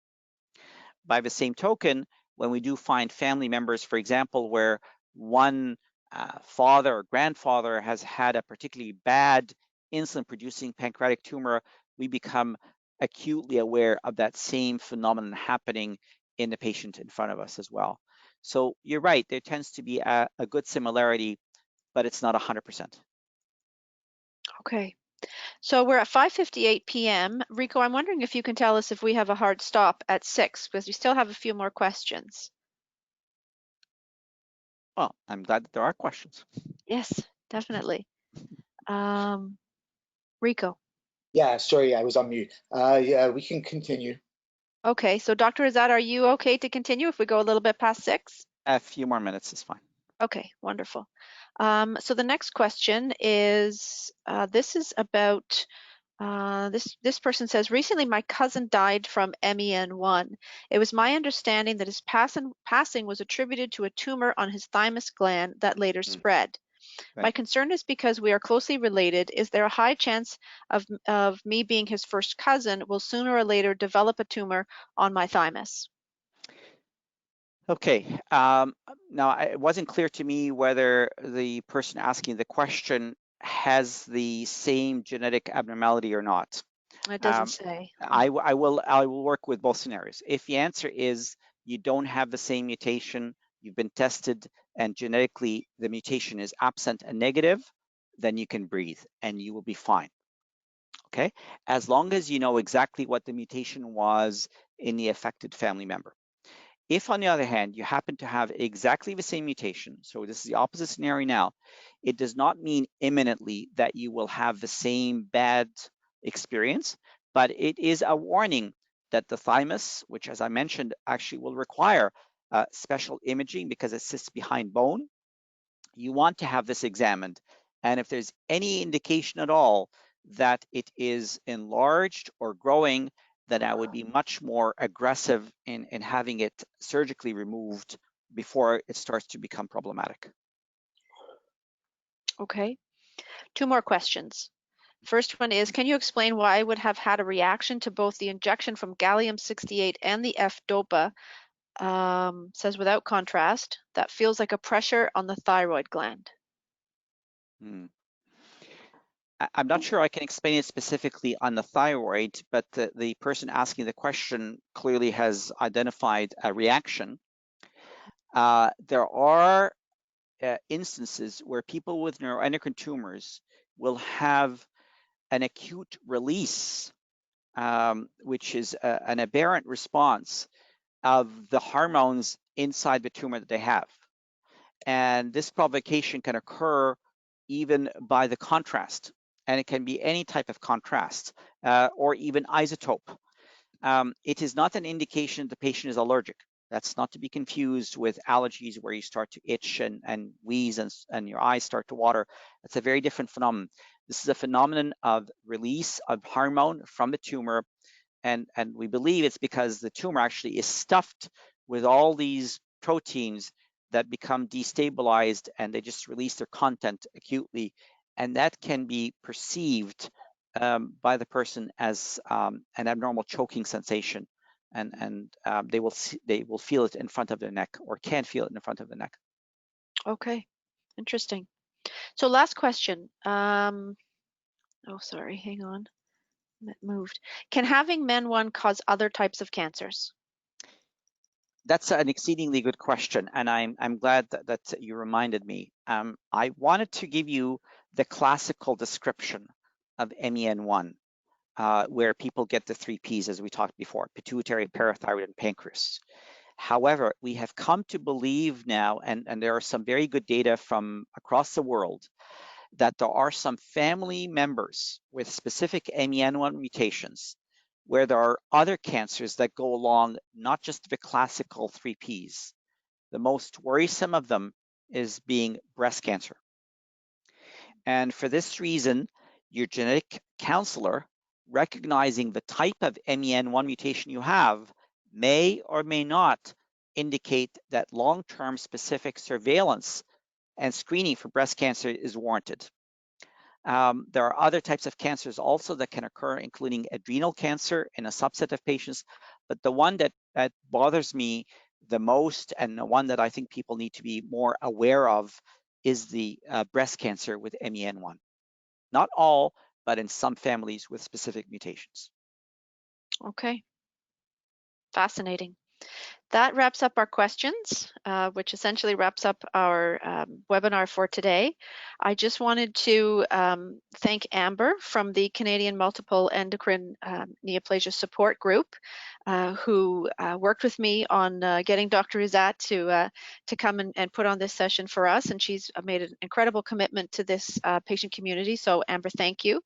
By the same token, when we do find family members, for example, where one father or grandfather has had a particularly bad insulin-producing pancreatic tumor, we become acutely aware of that same phenomenon happening in the patient in front of us as well. So you're right, there tends to be a good similarity, but it's not 100%. Okay. So we're at 5:58 p.m. Rico, I'm wondering if you can tell us if we have a hard stop at 6, because we still have a few more questions. Well, I'm glad that there are questions. Yes, definitely. Rico. Yeah, sorry, I was on mute. Yeah, we can continue. Okay, so Dr. Ezzat, are you okay to continue if we go a little bit past 6? A few more minutes is fine. Okay, wonderful. So the next question is, this is about, this person says, recently my cousin died from MEN1. It was my understanding that his passing was attributed to a tumor on his thymus gland that later spread. Right. My concern is because we are closely related, is there a high chance of me being his first cousin will sooner or later develop a tumor on my thymus? Okay. Now, it wasn't clear to me whether the person asking the question has the same genetic abnormality or not. It doesn't say. I will work with both scenarios. If the answer is you don't have the same mutation, you've been tested, and genetically the mutation is absent and negative, then you can breathe and you will be fine. Okay, as long as you know exactly what the mutation was in the affected family member. If, on the other hand, you happen to have exactly the same mutation, so this is the opposite scenario now, it does not mean imminently that you will have the same bad experience, but it is a warning that the thymus, which, as I mentioned, actually will require special imaging because it sits behind bone, you want to have this examined. And if there's any indication at all that it is enlarged or growing, then I would be much more aggressive in having it surgically removed before it starts to become problematic. Okay. 2 more questions. First one is, can you explain why I would have had a reaction to both the injection from gallium-68 and the F-DOPA, says without contrast, that feels like a pressure on the thyroid gland? I'm not sure I can explain it specifically on the thyroid, but the person asking the question clearly has identified a reaction. There are instances where people with neuroendocrine tumors will have an acute release which is an aberrant response of the hormones inside the tumor that they have. And this provocation can occur even by the contrast, and it can be any type of contrast or even isotope. It is not an indication the patient is allergic. That's not to be confused with allergies where you start to itch and wheeze and your eyes start to water. That's a very different phenomenon. This is a phenomenon of release of hormone from the tumor, and we believe it's because the tumor actually is stuffed with all these proteins that become destabilized and they just release their content acutely, and that can be perceived by the person as an abnormal choking sensation, and they will feel it in front of their neck or can feel it in front of the neck. Okay, interesting. So last question. Oh, sorry, hang on. It moved. Can having MEN1 cause other types of cancers? That's an exceedingly good question, and I'm glad that you reminded me. I wanted to give you the classical description of MEN1, where people get the 3 Ps as we talked before: pituitary, parathyroid, and pancreas. However, we have come to believe now, and there are some very good data from across the world, that there are some family members with specific MEN1 mutations where there are other cancers that go along, not just the classical 3 Ps. The most worrisome of them is being breast cancer. And for this reason, your genetic counselor, recognizing the type of MEN1 mutation you have, may or may not indicate that long-term specific surveillance and screening for breast cancer is warranted. There are other types of cancers also that can occur, including adrenal cancer in a subset of patients. But the one that bothers me the most, and the one that I think people need to be more aware of, is the breast cancer with MEN1. Not all, but in some families with specific mutations. Okay, fascinating. That wraps up our questions, which essentially wraps up our webinar for today. I just wanted to thank Amber from the Canadian Multiple Endocrine Neoplasia Support Group, who worked with me on getting Dr. Ezzat to come and put on this session for us, and she's made an incredible commitment to this patient community. So Amber, thank you.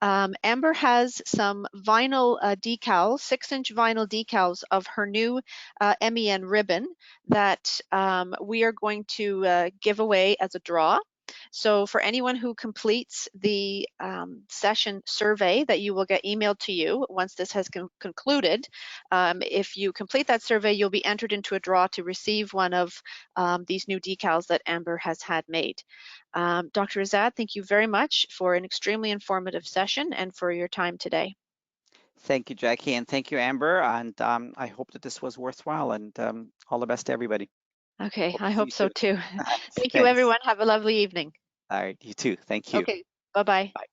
Amber has some vinyl decals, 6-inch vinyl decals of her new MEN ribbon that we are going to give away as a draw. So for anyone who completes the session survey that you will get emailed to you once this has concluded, if you complete that survey, you'll be entered into a draw to receive one of these new decals that Amber has had made. Dr. Ezzat, thank you very much for an extremely informative session and for your time today. Thank you, Jackie, and thank you, Amber. And I hope that this was worthwhile, and all the best to everybody. Okay, Hope I to see hope you so soon. too. Thank you, Thanks. everyone. Have a lovely evening. All right, you too. Thank you. Okay, bye-bye. Bye.